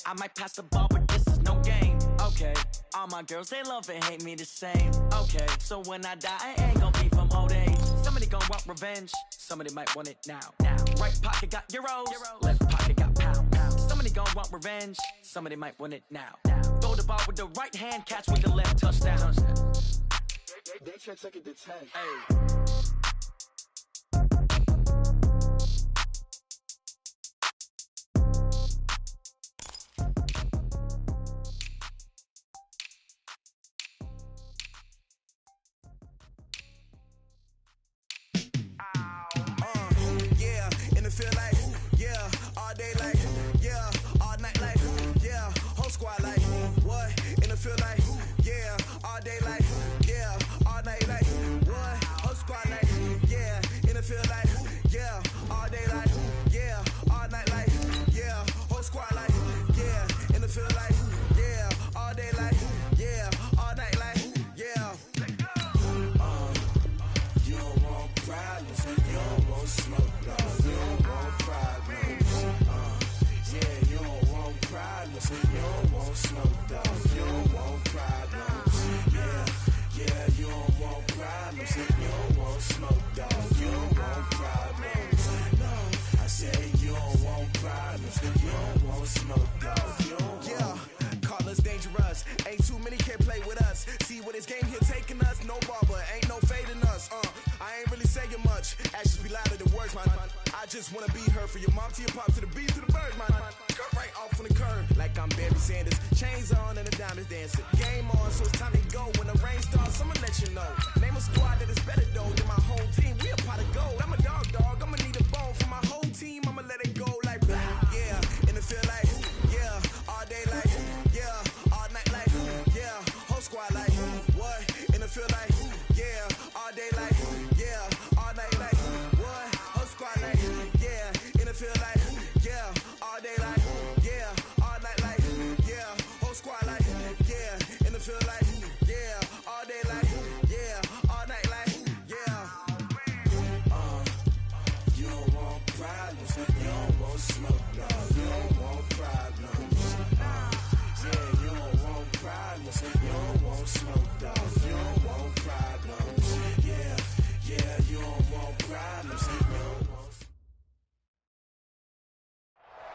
I might pass the ball, but this is no game. Okay, all my girls, they love and hate me the same. Okay, so when I die, I ain't gonna be from old age. Somebody gonna want revenge, somebody might want it now. Right pocket got euros, left pocket got pounds. Somebody gonna want revenge, somebody might want it now. Throw the ball with the right hand, catch with the left, touchdown. They check it to 10. Hey.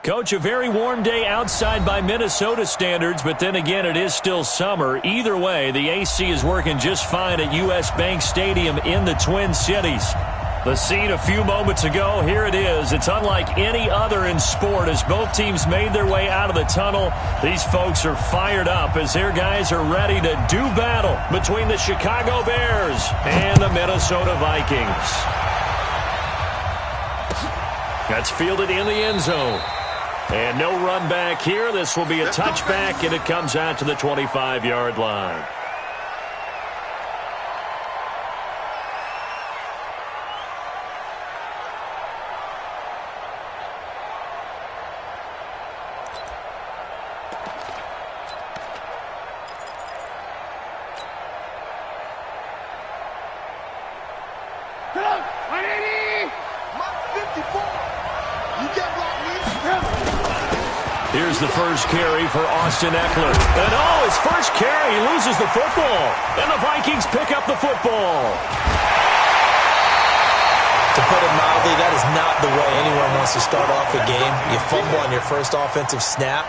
Coach, a very warm day outside by Minnesota standards, but then again, it is still summer. Either way, the AC is working just fine at U.S. Bank Stadium in the Twin Cities. The scene a few moments ago, here it is. It's unlike any other in sport as both teams made their way out of the tunnel. These folks are fired up as their guys are ready to do battle between the Chicago Bears and the Minnesota Vikings. That's fielded in the end zone. And no run back here. This will be a touchback, and it comes out to the 25-yard line. Here's the first carry for Austin Eckler. And his first carry, he loses the football. And the Vikings pick up the football. To put it mildly, that is not the way anyone wants to start off a game. You fumble on your first offensive snap.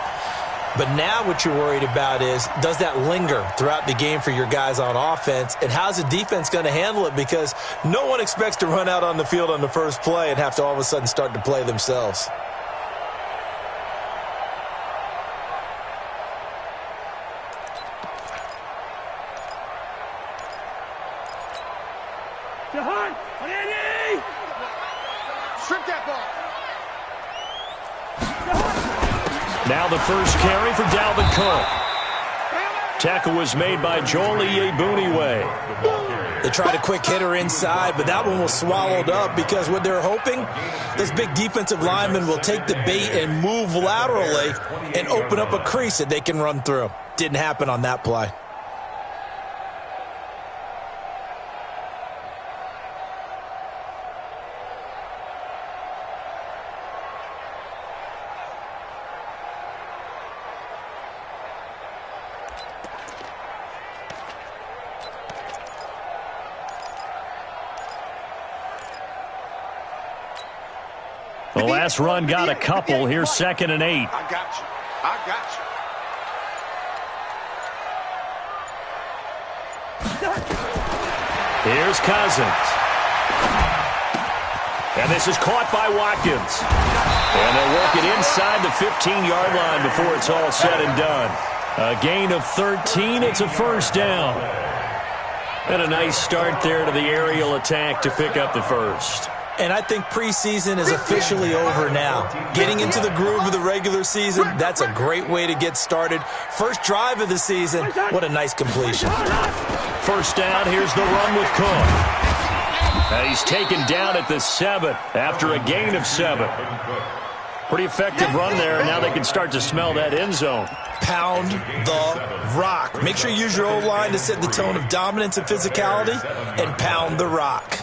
But now what you're worried about is, does that linger throughout the game for your guys on offense? And how's the defense going to handle it? Because no one expects to run out on the field on the first play and have to all of a sudden start to play themselves. Now the first carry for Dalvin Cook. Tackle was made by Joel Iyiegbuniwe. They tried a quick hitter inside, but that one was swallowed up because what they're hoping, this big defensive lineman will take the bait and move laterally and open up a crease that they can run through. Didn't happen on that play. The last run got a couple. Here's 2nd and 8. I got you. I got you. Here's Cousins. And this is caught by Watkins. And they'll work it inside the 15-yard line before it's all said and done. A gain of 13. It's a first down. And a nice start there to the aerial attack to pick up the first. And I think preseason is officially over now. Getting into the groove of the regular season, that's a great way to get started. First drive of the season, what a nice completion. First down, here's the run with Cook. He's taken down at the 7 after a gain of 7. Pretty effective run there, and now they can start to smell that end zone. Pound the rock. Make sure you use your O-line to set the tone of dominance and physicality, and pound the rock.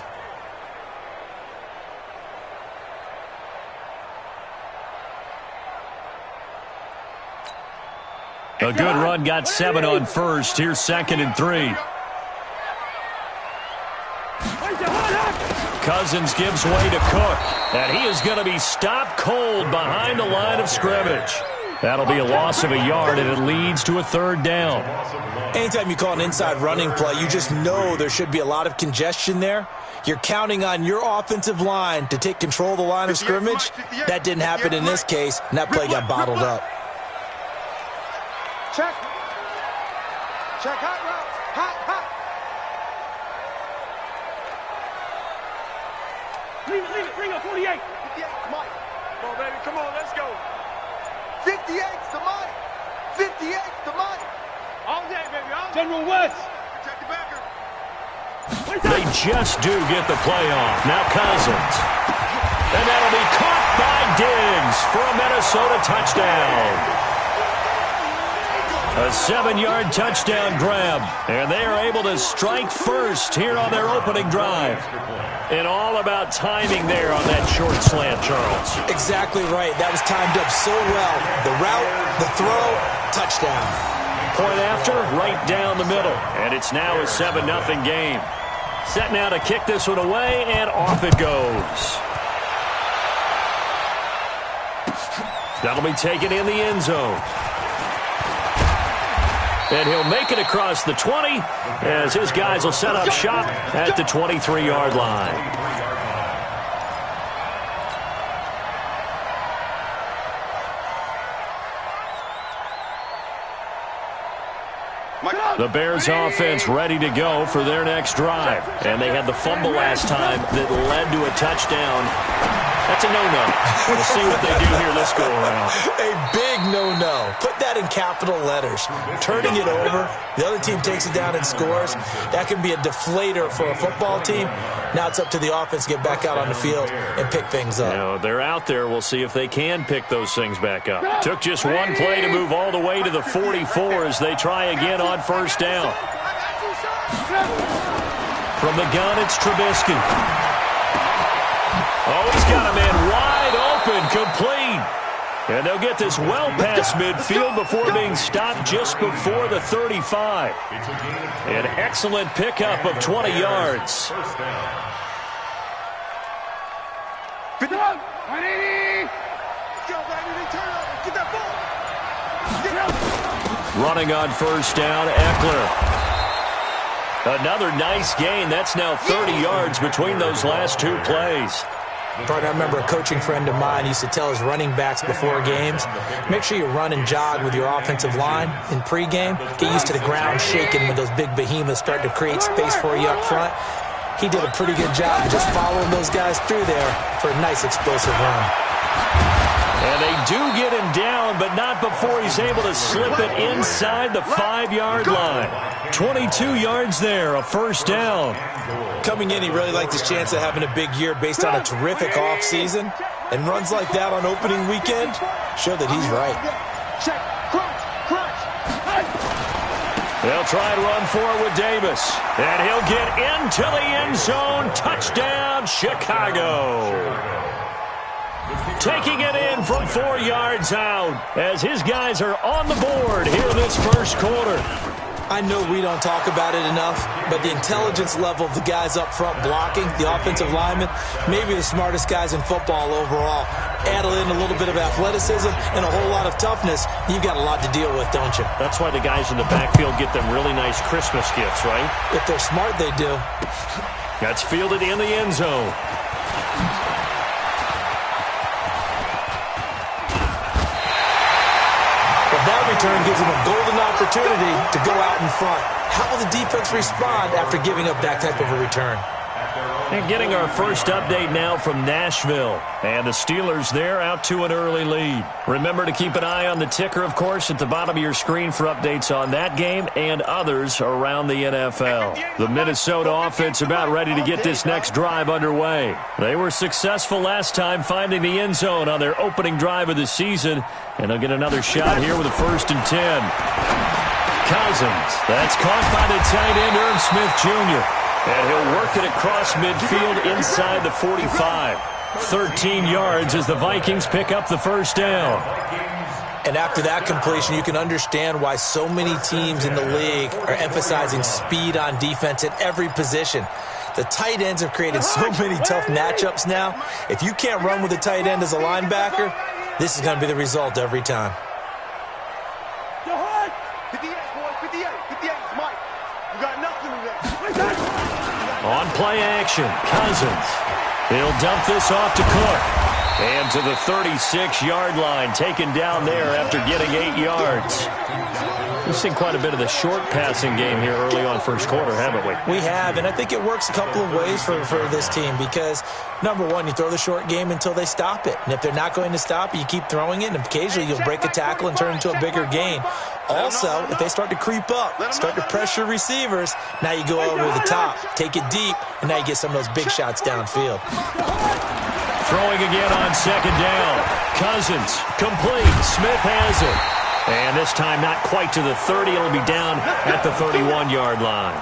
A good run, got 7 on first. Here's 2nd and 3. Cousins gives way to Cook, and he is going to be stopped cold behind the line of scrimmage. That'll be a loss of a yard, and it leads to a 3rd down. Anytime you call an inside running play, you just know there should be a lot of congestion there. You're counting on your offensive line to take control of the line of scrimmage. That didn't happen in this case, and that play got bottled up. Check. Check. Hot route. Hot. Leave it. Bring up 48. 58, Mike. Come on, baby. Come on, let's go. 58's the Mike. 58's the Mike. All day, baby. General West. Protect the backer. They just do get the play off. Now Cousins. And that'll be caught by Diggs for a Minnesota touchdown. A 7-yard touchdown grab, and they are able to strike first here on their opening drive. And all about timing there on that short slant, Charles. Exactly right. That was timed up so well. The route, the throw, touchdown. Point after, right down the middle. And it's now a 7-0 game. Set now to kick this one away, and off it goes. That'll be taken in the end zone. And he'll make it across the 20 as his guys will set up shop at the 23-yard line. The Bears offense ready to go for their next drive. And they had the fumble last time that led to a touchdown. That's a no-no. We'll see what they do here this go-around. A big no-no. Put that in capital letters. Turning it over, the other team takes it down and scores. That can be a deflator for a football team. Now it's up to the offense to get back out on the field and pick things up. You know, they're out there. We'll see if they can pick those things back up. Took just one play to move all the way to the 44 as they try again on first down. From the gun, it's Trubisky. Oh, he's got a man wide open, complete. And they'll get this well past midfield before being stopped just before the 35. An excellent pickup of 20 yards. Good job. 180. Let's go, baby. Turn over. Get that ball. Running on first down, Eckler. Another nice gain. That's now 30 yards between those last two plays. Partner, I remember a coaching friend of mine used to tell his running backs before games, make sure you run and jog with your offensive line in pregame. Get used to the ground shaking when those big behemoths start to create space for you up front. He did a pretty good job of just following those guys through there for a nice explosive run. And they do get him down, but not before he's able to slip it inside the 5-yard line. 22 yards there, a first down. Coming in, he really liked his chance of having a big year based on a terrific offseason. And runs like that on opening weekend show that he's right. They'll try and run forward with Davis. And he'll get into the end zone. Touchdown, Chicago. taking it in from 4 yards out as his guys are on the board here in this first quarter. I know we don't talk about it enough, but the intelligence level of the guys up front blocking, the offensive linemen, maybe the smartest guys in football overall. Add in a little bit of athleticism and a whole lot of toughness, you've got a lot to deal with, don't you? That's why the guys in the backfield get them really nice Christmas gifts, right? If they're smart, they do. That's fielded in the end zone. That return gives them a golden opportunity to go out in front. How will the defense respond after giving up that type of a return? And getting our first update now from Nashville. And the Steelers there out to an early lead. Remember to keep an eye on the ticker, of course, at the bottom of your screen for updates on that game and others around the NFL. The Minnesota offense about ready to get this next drive underway. They were successful last time finding the end zone on their opening drive of the season. And they'll get another shot here with a 1st and 10. Cousins. That's caught by the tight end, Irv Smith Jr. And he'll work it across midfield inside the 45. 13 yards as the Vikings pick up the first down. And after that completion, you can understand why so many teams in the league are emphasizing speed on defense at every position. The tight ends have created so many tough matchups now. If you can't run with a tight end as a linebacker, this is going to be the result every time. 58, boys, 58. 58, Mike. You got nothing in there. On play action, Cousins. He'll dump this off to Cook. And to the 36-yard line, taken down there after getting 8 yards. We've seen quite a bit of the short passing game here early on first quarter, haven't we? We have, and I think it works a couple of ways for this team because, number one, you throw the short game until they stop it. And if they're not going to stop it, you keep throwing it, and occasionally you'll break a tackle and turn into a bigger gain. Also, if they start to creep up, start to pressure receivers, now you go over the top, take it deep, and now you get some of those big shots downfield. Throwing again on 2nd down. Cousins, complete. Smith has it. And this time not quite to the 30. It'll be down at the 31-yard line.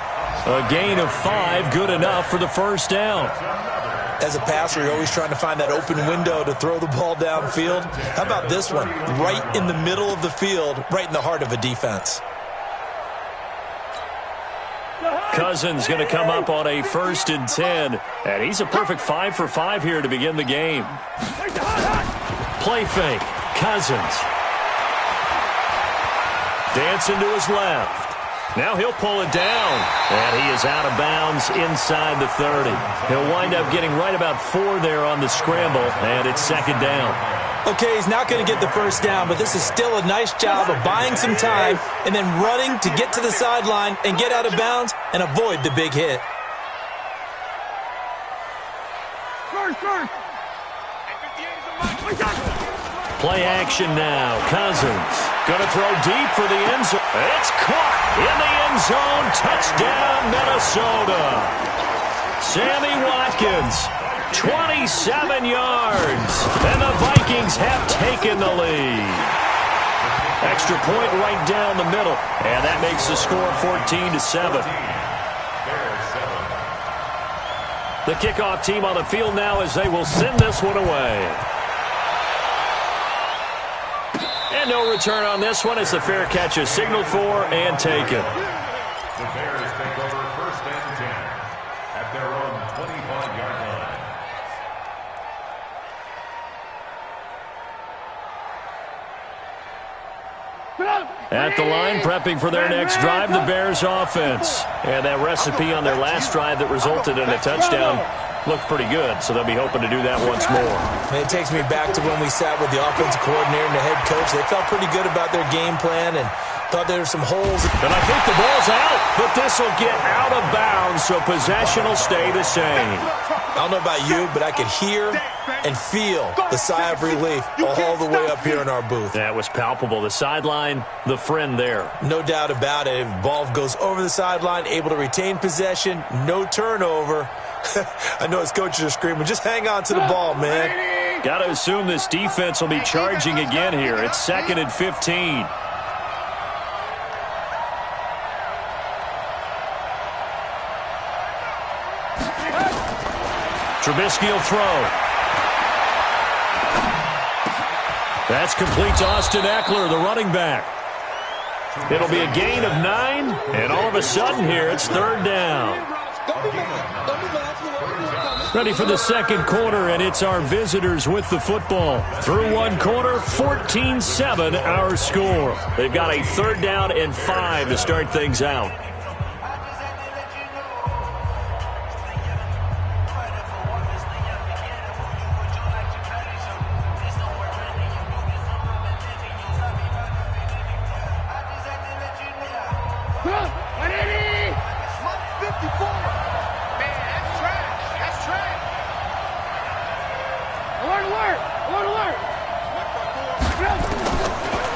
A gain of 5, good enough for the first down. As a passer, you're always trying to find that open window to throw the ball downfield. How about this one? Right in the middle of the field, right in the heart of a defense. Cousins going to come up on a 1st and 10. And he's a perfect 5 for 5 here to begin the game. Play fake. Cousins. Dancing to his left. Now he'll pull it down. And he is out of bounds inside the 30. He'll wind up getting right about 4 there on the scramble. And it's 2nd down. Okay, he's not going to get the first down, but this is still a nice job of buying some time and then running to get to the sideline and get out of bounds and avoid the big hit. Play action now. Cousins going to throw deep for the end zone. It's caught in the end zone. Touchdown, Minnesota. Sammy Watkins, 27 yards. And the Vikings have taken the lead. Extra point right down the middle. And that makes the score 14-7. The kickoff team on the field now as they will send this one away. And no return on this one. It's a fair catch, is signaled for and taken. The Bears take over 1st and 10 at their own 25-yard line. At the line, prepping for their next drive, the Bears offense. And that recipe on their last drive that resulted in a touchdown looked pretty good, so they'll be hoping to do that once more. It takes me back to when we sat with the offensive coordinator and the head coach. They felt pretty good about their game plan and thought there were some holes. And I think the ball's out, but this will get out of bounds, so possession will stay the same. I don't know about you, but I could hear and feel the sigh of relief all the way up here in our booth. That was palpable. The sideline, the friend there. No doubt about it. If the ball goes over the sideline, able to retain possession, no turnover. I know his coaches are screaming, just hang on to the ball, man. Got to assume this defense will be charging again here. It's 2nd and 15. Trubisky will throw. That's complete to Austin Eckler, the running back. It'll be a gain of 9, and all of a sudden here, it's third down. Ready for the second quarter, and it's our visitors with the football. Through one quarter, 14-7 our score. They've got a third down and 5 to start things out.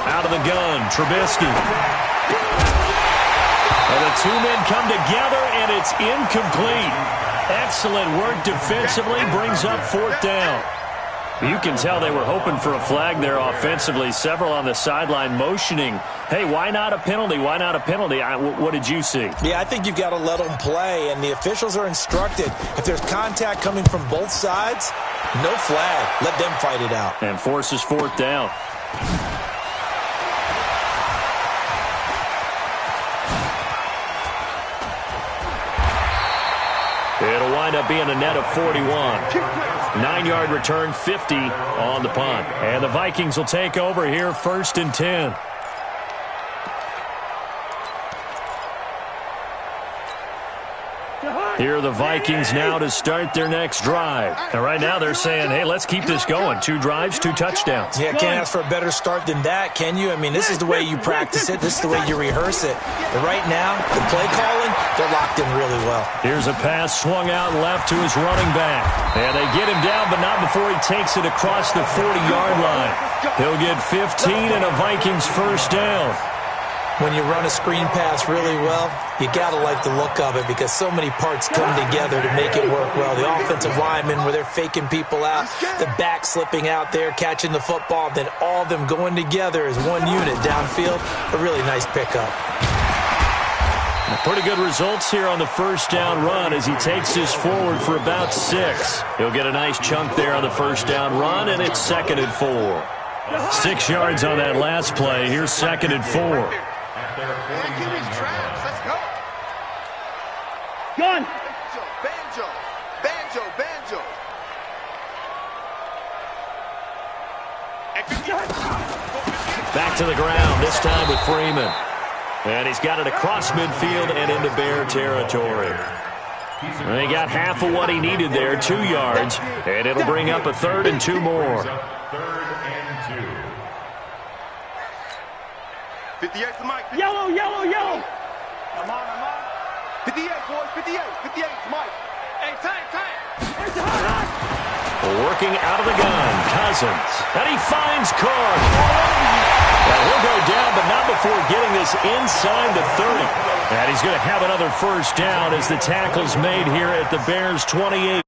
Out of the gun, Trubisky. And the two men come together, and it's incomplete. Excellent work defensively, brings up fourth down. You can tell they were hoping for a flag there offensively. Several on the sideline motioning, hey, why not a penalty? Why not a penalty? What did you see? Yeah, I think you've got to let them play, and the officials are instructed. If there's contact coming from both sides, no flag. Let them fight it out. And forces fourth down. It'll wind up being a net of 41. 9-yard return, 50 on the punt. And the Vikings will take over here, 1st and 10. Here are the Vikings now to start their next drive. And right now they're saying, hey, let's keep this going. 2 drives, 2 touchdowns. Yeah, can't ask for a better start than that, can you? I mean, this is the way you practice it. This is the way you rehearse it. But right now, the play calling, they're locked in really well. Here's a pass swung out left to his running back. And they get him down, but not before he takes it across the 40-yard line. He'll get 15 and a Vikings first down. When you run a screen pass really well, you got to like the look of it because so many parts come together to make it work well. The offensive linemen, where they're faking people out, the back slipping out there, catching the football, then all of them going together as one unit downfield. A really nice pickup. Pretty good results here on the first down run as he takes this forward for about 6. He'll get a nice chunk there on the first down run, and it's 2nd and 4. 6 yards on that last play. Here's 2nd and 4. Gun! Banjo! Banjo! Banjo! Back to the ground, this time with Freeman. And he's got it across midfield and into Bear territory. And he got half of what he needed there, 2 yards. And it'll bring up a 3rd and 2 more. 3rd and 2. 58's the mic. Yellow, yellow, yellow! I'm on. 58, boys. 58. 58's Mike. Hey, time. It's hot! Working out of the gun, Cousins. And he finds Carr. Well, he'll go down, but not before getting this inside the 30. And he's going to have another first down as the tackle's made here at the Bears' 28.